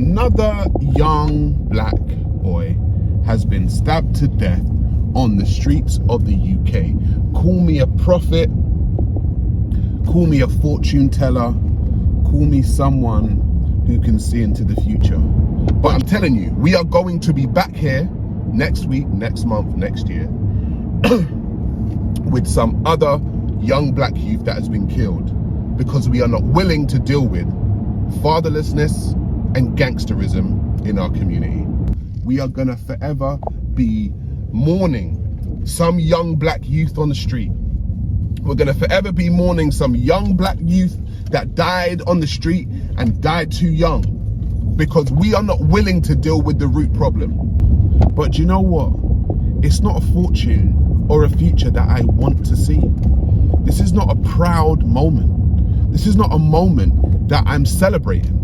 Another young black boy has been stabbed to death on the streets of the UK. Call me a prophet, call me a fortune teller, call me someone who can see into the future. But I'm telling you, we are going to be back here next week, next month, next year with some other young black youth that has been killed because we are not willing to deal with fatherlessness and gangsterism in our community. We are gonna forever be mourning some young black youth on the street. We're gonna forever be mourning some young black youth that died on the street and died too young because we are not willing to deal with the root problem. But you know what? It's not a fortune or a future that I want to see. This is not a proud moment. This is not a moment that I'm celebrating.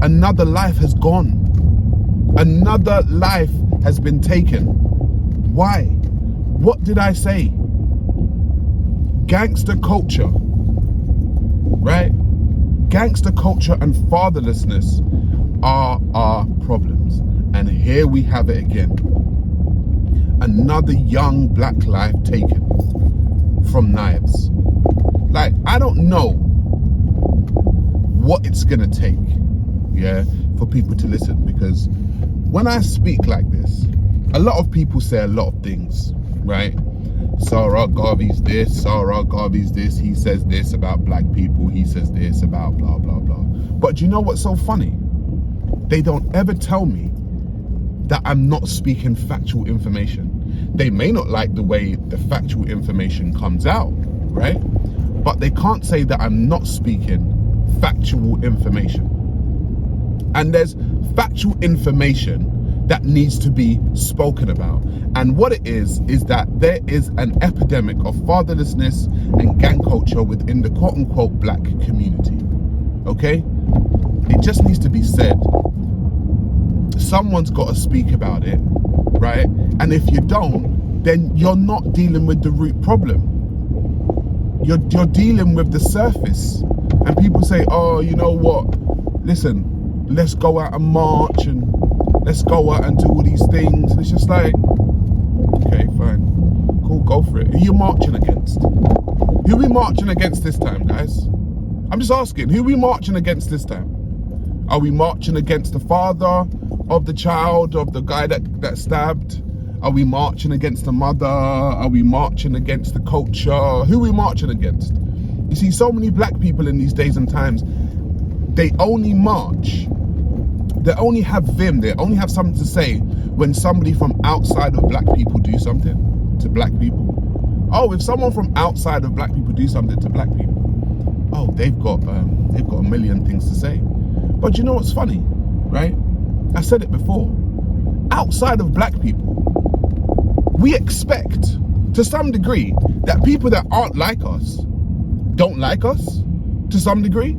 Another life has gone. Another life has been taken. Why? What did I say? Gangster culture, right? Gangster culture and fatherlessness are our problems. And here we have it again. Another young black life taken from knives. Like, I don't know what it's gonna take, yeah, for people to listen, because when I speak like this, a lot of people say a lot of things, right? Sa Ra Garvey's this, Sa Ra Garvey's this, he says this about black people, he says this about blah, blah, blah. But you know what's so funny? They don't ever tell me that I'm not speaking factual information. They may not like the way the factual information comes out, right? But they can't say that I'm not speaking factual information. And there's factual information that needs to be spoken about. And what it is that there is an epidemic of fatherlessness and gang culture within the quote unquote black community, okay? It just needs to be said. Someone's got to speak about it, right? And if you don't, then you're not dealing with the root problem. You're dealing with the surface. And people say, oh, you know what? Listen, let's go out and march and let's go out and do all these things. And it's just like, okay, fine. Cool, go for it. Who are you marching against? Who are we marching against this time, guys? I'm just asking, who are we marching against this time? Are we marching against the father of the child, of the guy that stabbed? Are we marching against the mother? Are we marching against the culture? Who are we marching against? You see, so many black people in these days and times, they only march, they only have vim, they only have something to say when somebody from outside of black people do something to black people. Oh, if someone from outside of black people do something to black people, oh, they've got a million things to say. But you know what's funny, right? I said it before. Outside of black people, we expect to some degree that people that aren't like us don't like us to some degree.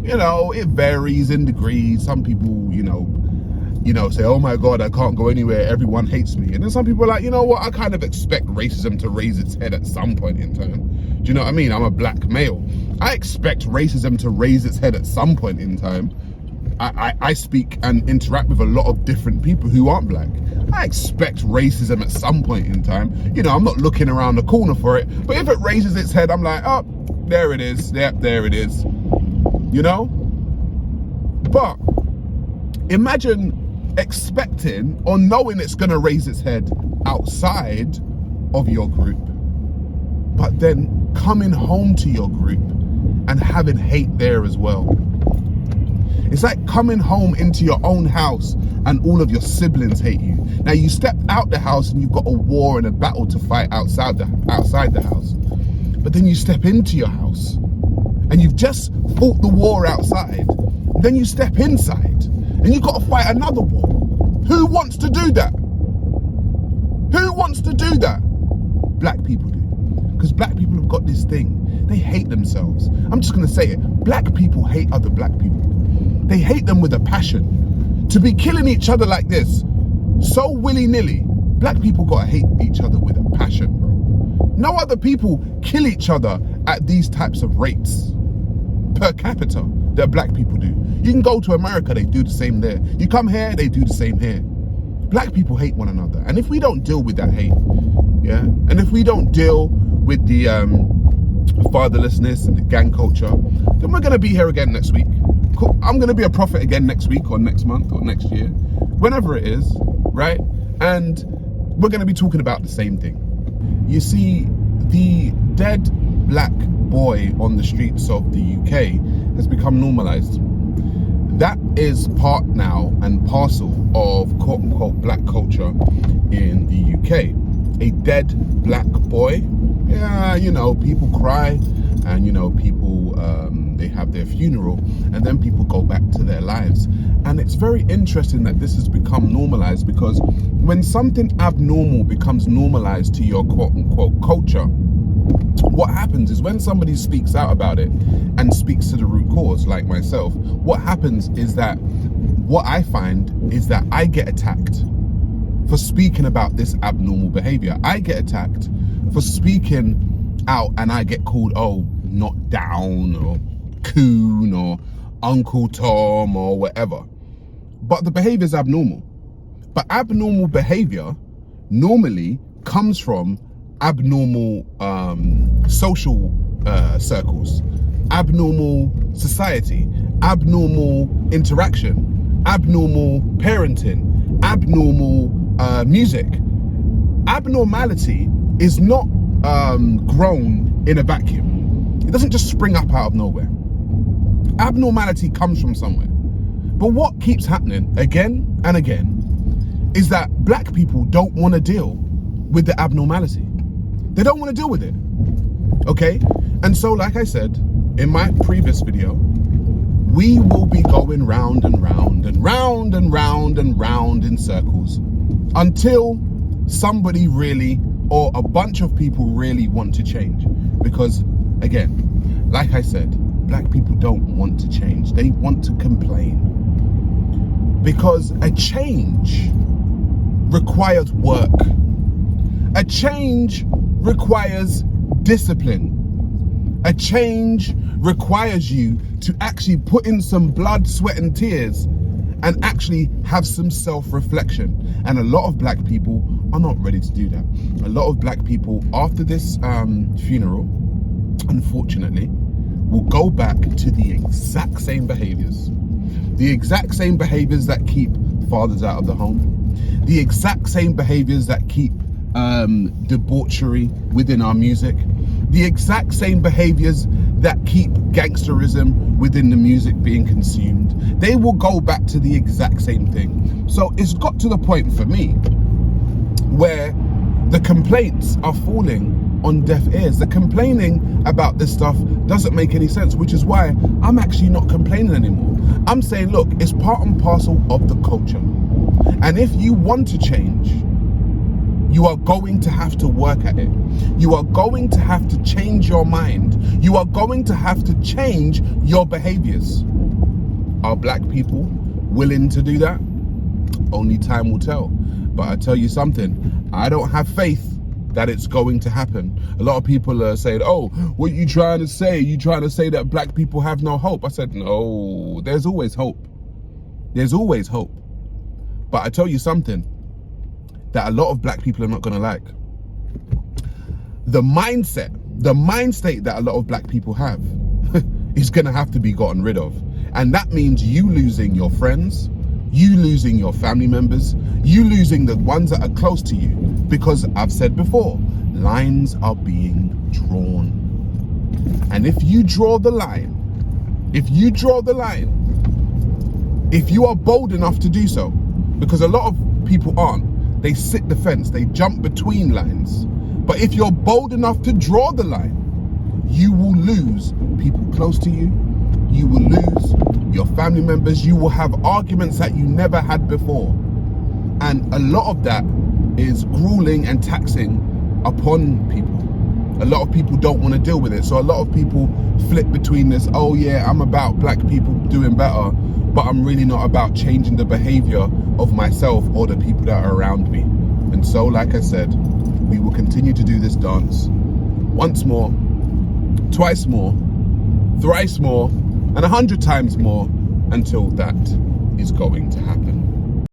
You know, it varies in degrees. Some people, you know, say, oh my God, I can't go anywhere, everyone hates me. And then some people are like, you know what, I kind of expect racism to raise its head at some point in time. Do you know what I mean? I'm a black male. I expect racism to raise its head at some point in time. I speak and interact with a lot of different people who aren't black. I expect racism at some point in time. You know, I'm not looking around the corner for it, but if it raises its head, I'm like, oh, there it is. Yep, there it is. You know? But imagine expecting or knowing it's gonna raise its head outside of your group, but then coming home to your group and having hate there as well. It's like coming home into your own house and all of your siblings hate you. Now you stepped out the house and you've got a war and a battle to fight outside the house. But then you step into your house and you've just fought the war outside. Then you step inside and you've got to fight another war. Who wants to do that? Who wants to do that? Black people do. Because black people have got this thing. They hate themselves. I'm just going to say it. Black people hate other black people. They hate them with a passion. To be killing each other like this, so willy-nilly, black people gotta hate each other with a passion, bro. No other people kill each other at these types of rates per capita. that black people do. You can go to America, they do the same there. You come here, they do the same here. Black people hate one another. And if we don't deal with that hate, yeah, and if we don't deal with the fatherlessness and the gang culture, then we're going to be here again next week. I'm going to be a prophet again next week or next month or next year, whenever it is, right? And we're going to be talking about the same thing. You see, the dead black boy on the streets of the UK has become normalized. That is part now and parcel of quote unquote black culture in the UK. A dead black boy, yeah, you know, people cry and, you know, people, they have their funeral and then people go back to their lives. And it's very interesting that this has become normalized, because when something abnormal becomes normalized to your quote unquote culture, what happens is when somebody speaks out about it and speaks to the root cause, like myself, what happens is that what I find is that I get attacked for speaking about this abnormal behavior. I get attacked for speaking out and I get called, oh, not down or coon or Uncle Tom or whatever. But the behavior is abnormal. But abnormal behavior normally comes from abnormal social circles, abnormal society, abnormal interaction, abnormal parenting, abnormal music. Abnormality is not grown in a vacuum. It doesn't just spring up out of nowhere. Abnormality comes from somewhere. But what keeps happening again and again is that black people don't want to deal with the abnormality. They don't want to deal with it, okay? And so, like I said in my previous video, we will be going round and round and round and round and round in circles until somebody really, or a bunch of people really want to change. Because, again, like I said, black people don't want to change. They want to complain. Because a change requires work. A change requires discipline. A change requires you to actually put in some blood, sweat and tears and actually have some self-reflection. And a lot of black people are not ready to do that. A lot of black people after this funeral, unfortunately, will go back to the exact same behaviors. The exact same behaviors that keep fathers out of the home. The exact same behaviors that keep debauchery within our music. The exact same behaviors that keep gangsterism within the music being consumed. They will go back to the exact same thing. So it's got to the point for me where the complaints are falling on deaf ears. The complaining about this stuff doesn't make any sense, which is why I'm actually not complaining anymore. I'm saying, look, it's part and parcel of the culture. And if you want to change, you are going to have to work at it. You are going to have to change your mind. You are going to have to change your behaviors. Are black people willing to do that? Only time will tell. But I tell you something, I don't have faith that it's going to happen. A lot of people are saying, oh, what are you trying to say? You trying to say that black people have no hope? I said, no, there's always hope. There's always hope. But I tell you something that a lot of black people are not gonna like. The mind state that a lot of black people have is gonna have to be gotten rid of. And that means you losing your friends, you losing your family members, you losing the ones that are close to you. Because I've said before, lines are being drawn. And if you draw the line, if you are bold enough to do so, because a lot of people aren't, they sit the fence, they jump between lines. But if you're bold enough to draw the line, you will lose people close to you, you will lose your family members, you will have arguments that you never had before. And a lot of that is grueling and taxing upon people. A lot of people don't want to deal with it. So a lot of people flip between this, oh yeah, I'm about black people doing better, but I'm really not about changing the behavior of myself or the people that are around me. And so, like I said, we will continue to do this dance once more, twice more, thrice more, and 100 times more until that is going to happen.